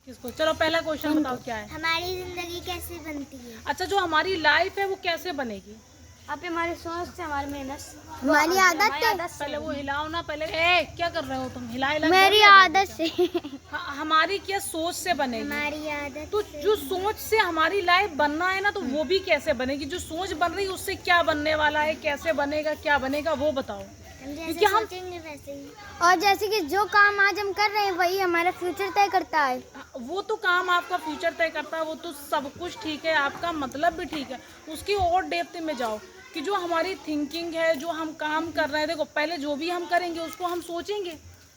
किसको? चलो पहला क्वेश्चन बताओ क्या है। हमारी जिंदगी कैसे बनती है? अच्छा, जो हमारी लाइफ है वो कैसे बनेगी? आप हमारी सोच से, हमारी मेहनत, हमारी आदत से। पहले वो हिलाओ ना, पहले क्या कर रहे हो तुम? हिला मेरी आदत से। हमारी क्या सोच से बनेगी? हमारी आदत तो से। जो सोच से हमारी लाइफ बनना है ना, तो वो भी कैसे बनेगी? जो सोच बन रही है उससे क्या बनने वाला है, कैसे बनेगा, क्या बनेगा वो बताओ। क्योंकि हम सोचेंगे वैसे ही। और जैसे कि जो काम आज हम कर रहे हैं वही हमारा फ्यूचर तय करता है। वो तो काम आपका फ्यूचर तय करता है, वो तो सब कुछ ठीक है, आपका मतलब भी ठीक है। उसकी और डेप्थ में जाओ कि जो हमारी थिंकिंग है, जो हम काम कर रहे हैं, देखो पहले जो भी हम करेंगे उसको हम सोचेंगे,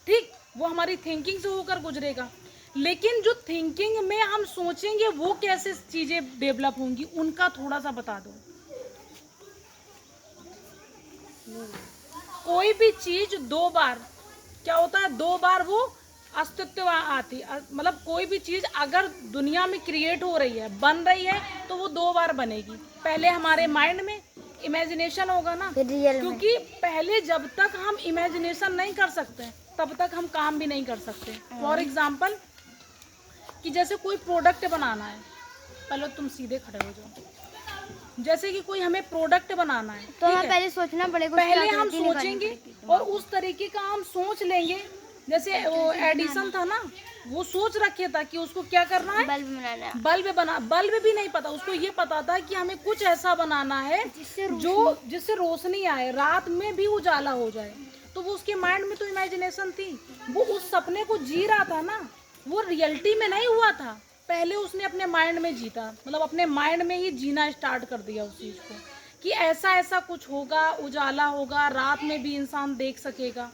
ठीक, वो हमारी थिंकिंग से होकर गुजरेगा। लेकिन जो थिंकिंग में हम सोचेंगे वो कैसे चीज़ें डेवलप होंगी, उनका थोड़ा सा बता दो। कोई भी चीज दो बार क्या होता है, दो बार वो अस्तित्व आती, मतलब कोई भी चीज अगर दुनिया में क्रिएट हो रही है, बन रही है, तो वो दो बार बनेगी। पहले हमारे माइंड में इमेजिनेशन होगा ना, क्योंकि पहले जब तक हम इमेजिनेशन नहीं कर सकते तब तक हम काम भी नहीं कर सकते। फॉर एग्जाम्पल कि जैसे कोई प्रोडक्ट बनाना है, पहले तुम सीधे खड़े हो जाओ। जैसे कि कोई हमें प्रोडक्ट बनाना है, तो हमें पहले सोचना पड़ेगा, पहले हम सोचेंगे और उस तरीके का हम सोच लेंगे। जैसे वो एडिसन था ना, वो सोच रखे था कि उसको क्या करना है, बल्ब बनाना है। बल्ब भी नहीं पता उसको, ये पता था कि हमें कुछ ऐसा बनाना है जिससे रोशनी आए, रात में भी उजाला हो जाए। तो वो उसके माइंड में तो इमेजिनेशन थी, वो उस सपने को जी रहा था ना, वो रियलिटी में नहीं हुआ था। पहले उसने अपने माइंड में जीता, मतलब अपने माइंड में ही जीना स्टार्ट कर दिया उस चीज़ को कि ऐसा ऐसा कुछ होगा, उजाला होगा, रात में भी इंसान देख सकेगा।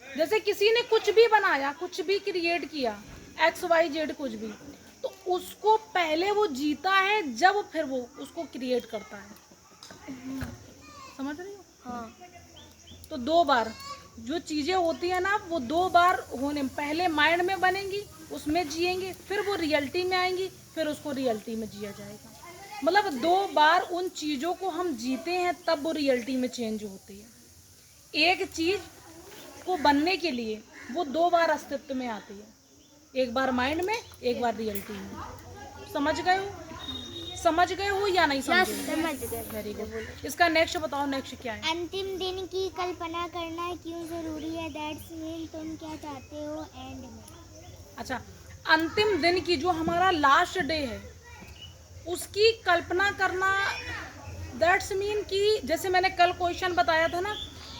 जैसे किसी ने कुछ भी बनाया, कुछ भी क्रिएट किया, XYZ कुछ भी, तो उसको पहले वो जीता है, जब फिर वो उसको क्रिएट करता है। समझ रही हो? हाँ। तो दो बार जो चीज़ें होती है ना, वो दो बार होने, पहले माइंड में बनेंगी, उसमें जिएंगे, फिर वो रियलिटी में आएंगी, फिर उसको रियलिटी में जिया जाएगा। मतलब दो बार उन चीज़ों को हम जीते हैं, तब वो रियलिटी में चेंज होती है। एक चीज़ को बनने के लिए वो दो बार अस्तित्व में आती है, एक बार माइंड में, एक बार रियलिटी में। समझ गए हो? समझ गए हो या नहीं समझे? समझ गए। Very good. इसका नेक्स्ट बताओ, नेक्स्ट क्या है? अंतिम दिन की कल्पना करना क्यों जरूरी है? दैट्स मीन तुम क्या चाहते हो एंड में? अच्छा, अंतिम दिन की, जो हमारा लास्ट डे है, उसकी कल्पना करना, दैट्स मीन कि जैसे मैंने कल क्वेश्चन बताया था ना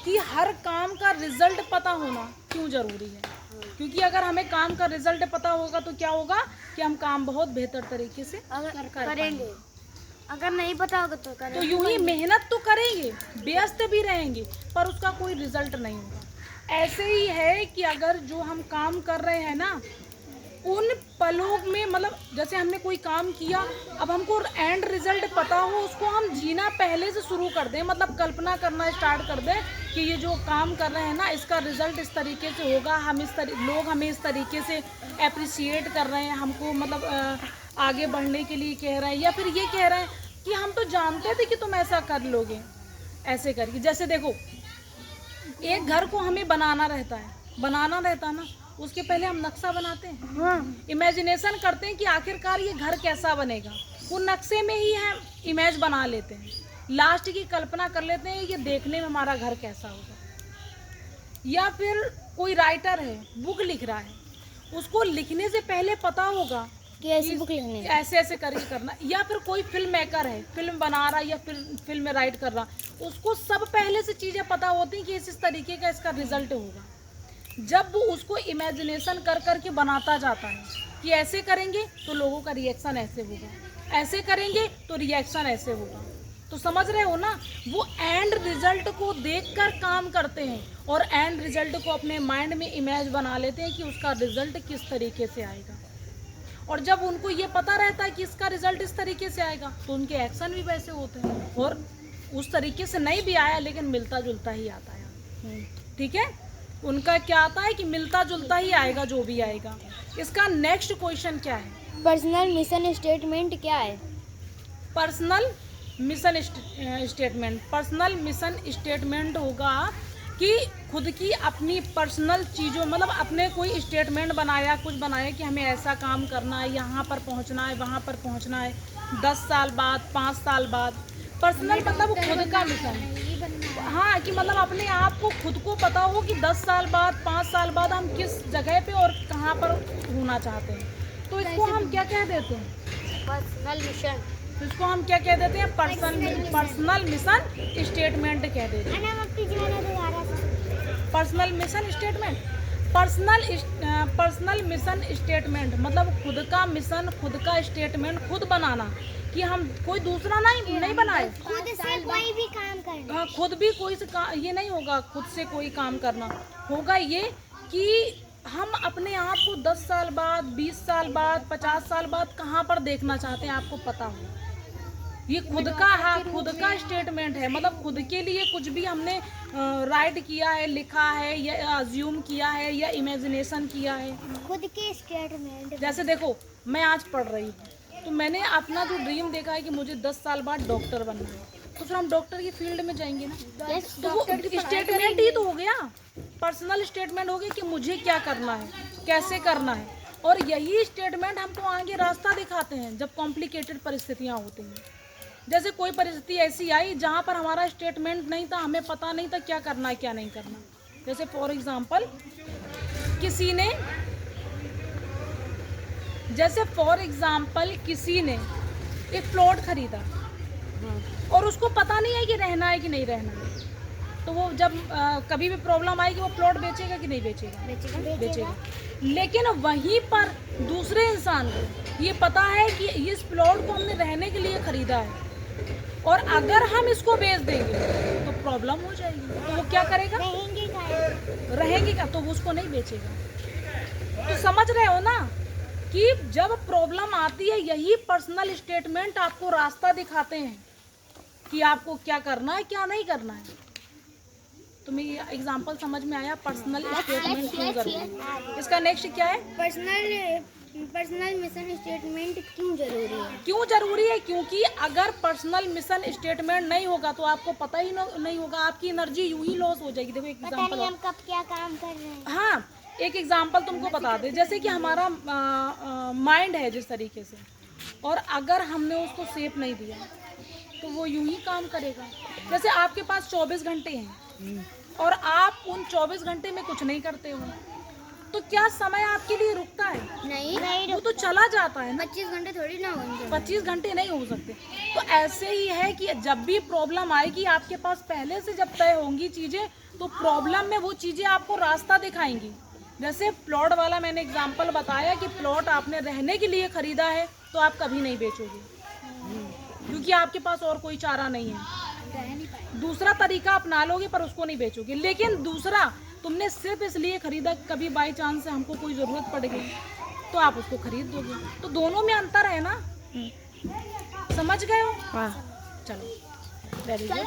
कि हर काम का रिजल्ट पता होना क्यों जरूरी है। क्योंकि अगर हमें काम का रिजल्ट पता होगा तो क्या होगा कि हम काम बहुत बेहतर तरीके से करेंगे। अगर नहीं पता होगा तो करेंगे। तो यूं ही मेहनत तो करेंगे, व्यस्त भी रहेंगे, पर उसका कोई रिजल्ट नहीं होगा। ऐसे ही है कि अगर जो हम काम कर रहे हैं ना, उन पलों में, मतलब जैसे हमने कोई काम किया, अब हमको एंड रिजल्ट पता हो, उसको हम जीना पहले से शुरू कर दें, मतलब कल्पना करना स्टार्ट कर दें कि ये जो काम कर रहे हैं ना, इसका रिजल्ट इस तरीके से होगा, हम लोग हमें इस तरीके से अप्रिशिएट कर रहे हैं, हमको मतलब आगे बढ़ने के लिए कह रहे हैं, या फिर ये कह रहे हैं कि हम तो जानते थे कि तुम ऐसा कर लोगे, ऐसे करके। जैसे देखो, एक घर को हमें बनाना रहता है ना, उसके पहले हम नक्शा बनाते हैं, हाँ। इमेजिनेशन करते हैं कि आखिरकार ये घर कैसा बनेगा, वो नक्शे में ही हम इमेज बना लेते हैं, लास्ट की कल्पना कर लेते हैं ये देखने में हमारा घर कैसा होगा। या फिर कोई राइटर है, बुक लिख रहा है, उसको लिखने से पहले पता होगा कि ऐसी बुक लिखनी है, ऐसे ऐसे करके करना। या फिर कोई फिल्म मेकर है, फिल्म बना रहा है या फिर फिल्म में राइट कर रहा, उसको सब पहले से चीज़ें पता होती हैं कि इस तरीके का इसका रिजल्ट होगा। जब वो उसको इमेजिनेशन कर करके बनाता जाता है कि ऐसे करेंगे तो लोगों का रिएक्शन ऐसे होगा, ऐसे करेंगे तो रिएक्शन ऐसे होगा, तो समझ रहे हो ना, वो एंड रिजल्ट को देखकर काम करते हैं और एंड रिजल्ट को अपने माइंड में इमेज बना लेते हैं कि उसका रिजल्ट किस तरीके से आएगा। और जब उनको ये पता रहता है कि इसका रिजल्ट इस तरीके से आएगा, तो उनके एक्शन भी वैसे होते हैं, और उस तरीके से नहीं भी आया लेकिन मिलता जुलता ही आता है। ठीक है, उनका क्या आता है कि मिलता जुलता ही आएगा जो भी आएगा। इसका नेक्स्ट क्वेश्चन क्या है? पर्सनल मिशन स्टेटमेंट क्या है? Personal mission statement, personal mission statement होगा कि खुद की अपनी पर्सनल चीज़ों मतलब अपने कोई स्टेटमेंट बनाया, कुछ बनाया कि हमें ऐसा काम करना है, यहाँ पर पहुँचना है, वहाँ पर पहुँचना है, 10 साल बाद, 5 साल बाद। पर्सनल मतलब खुद का मिशन। हाँ, कि मतलब अपने आप को खुद को पता हो कि 10 साल बाद, 5 साल बाद हम किस जगह पे और कहाँ पर होना चाहते हैं। तो इसको हम क्या कह देते हैं? Personal mission. इसको हम क्या कह देते हैं? पर्सनल मिशन स्टेटमेंट कह देते हैं। Personal mission statement. Personal mission statement मतलब खुद का मिशन, खुद का स्टेटमेंट खुद बनाना, कि हम कोई दूसरा नहीं बनाए। खुद से कोई भी काम करना। हाँ, खुद भी कोई से ये नहीं होगा खुद से कोई काम करना, होगा ये कि हम अपने आप को 10 साल बाद, 20 साल बाद, 50 साल बाद कहाँ पर देखना चाहते हैं, आपको पता हो। ये खुद का, हाँ, खुद का स्टेटमेंट है। मतलब खुद के लिए कुछ भी हमने राइट किया है, लिखा है, या अज्यूम किया है, या इमेजिनेशन किया है। खुद के स्टेटमेंट। जैसे देखो, मैं आज पढ़ रही हूँ, तो मैंने अपना जो ड्रीम देखा है कि मुझे 10 साल बाद डॉक्टर बनना है, तो फिर हम डॉक्टर की फील्ड में जाएंगे ना। तो वो स्टेटमेंट ही तो हो गया, पर्सनल स्टेटमेंट हो गया कि मुझे क्या करना है, कैसे करना है। और यही स्टेटमेंट हमको आगे रास्ता दिखाते हैं जब कॉम्प्लिकेटेड परिस्थितियाँ होती हैं। जैसे कोई परिस्थिति ऐसी आई जहाँ पर हमारा स्टेटमेंट नहीं था, हमें पता नहीं था क्या करना है, क्या नहीं करना। जैसे फॉर एग्जाम्पल किसी ने एक प्लॉट खरीदा और उसको पता नहीं है कि रहना है कि नहीं रहना है, तो वो जब कभी भी प्रॉब्लम आएगी, वो प्लॉट बेचेगा कि नहीं बेचेगा? बेचेगा। लेकिन वहीं पर दूसरे इंसान को ये पता है कि इस प्लॉट को हमने रहने के लिए खरीदा है, और अगर हम इसको बेच देंगे तो प्रॉब्लम हो जाएगी, तो वो क्या करेगा? रहेंगे क्या? तो वो उसको नहीं बेचेगा। तो समझ रहे हो ना कि जब प्रॉब्लम आती है, यही पर्सनल स्टेटमेंट आपको रास्ता दिखाते हैं कि आपको क्या करना है, क्या नहीं करना है। तुम्हें ये एग्जाम्पल समझ में आया? पर्सनल स्टेटमेंट क्यों जरूरी है। इसका नेक्स्ट क्या है? पर्सनल मिशन स्टेटमेंट क्यों जरूरी है? क्यों जरूरी है? क्योंकि अगर पर्सनल मिशन स्टेटमेंट नहीं होगा तो आपको पता ही नहीं होगा, आपकी एनर्जी यूं ही लॉस हो जाएगी। देखो एक एग्जांपल, हम कब क्या काम कर रहे हैं। हाँ, एक एग्जांपल तुमको बता दे। जैसे कि हमारा माइंड है जिस तरीके से, और अगर हमने उसको शेप नहीं दिया तो वो यूं ही काम करेगा। जैसे आपके पास 24 घंटे हैं और आप उन 24 घंटे में कुछ नहीं करते हो, तो क्या समय आपके लिए रुकता है? नहीं, वो तो चला जाता है ना। 25 घंटे थोड़ी ना होंगे। 25 घंटे नहीं हो सकते। तो ऐसे ही है कि जब भी प्रॉब्लम आएगी, आपके पास पहले से जब तय होंगी चीज़ें, तो प्रॉब्लम में वो चीज़ें आपको रास्ता दिखाएंगी। जैसे प्लॉट वाला मैंने एग्जांपल बताया कि प्लॉट आपने रहने के लिए खरीदा है, तो आप कभी नहीं बेचोगे, क्योंकि आपके पास और कोई चारा नहीं है। दूसरा तरीका अपना लोगे पर उसको नहीं बेचोगे। लेकिन दूसरा तुमने सिर्फ इसलिए खरीदा, कभी बाई चांस से हमको कोई ज़रूरत पड़ गई तो आप उसको खरीद दोगे। तो दोनों में अंतर है ना, समझ गए हो? हाँ, चलो, वेरी गुड।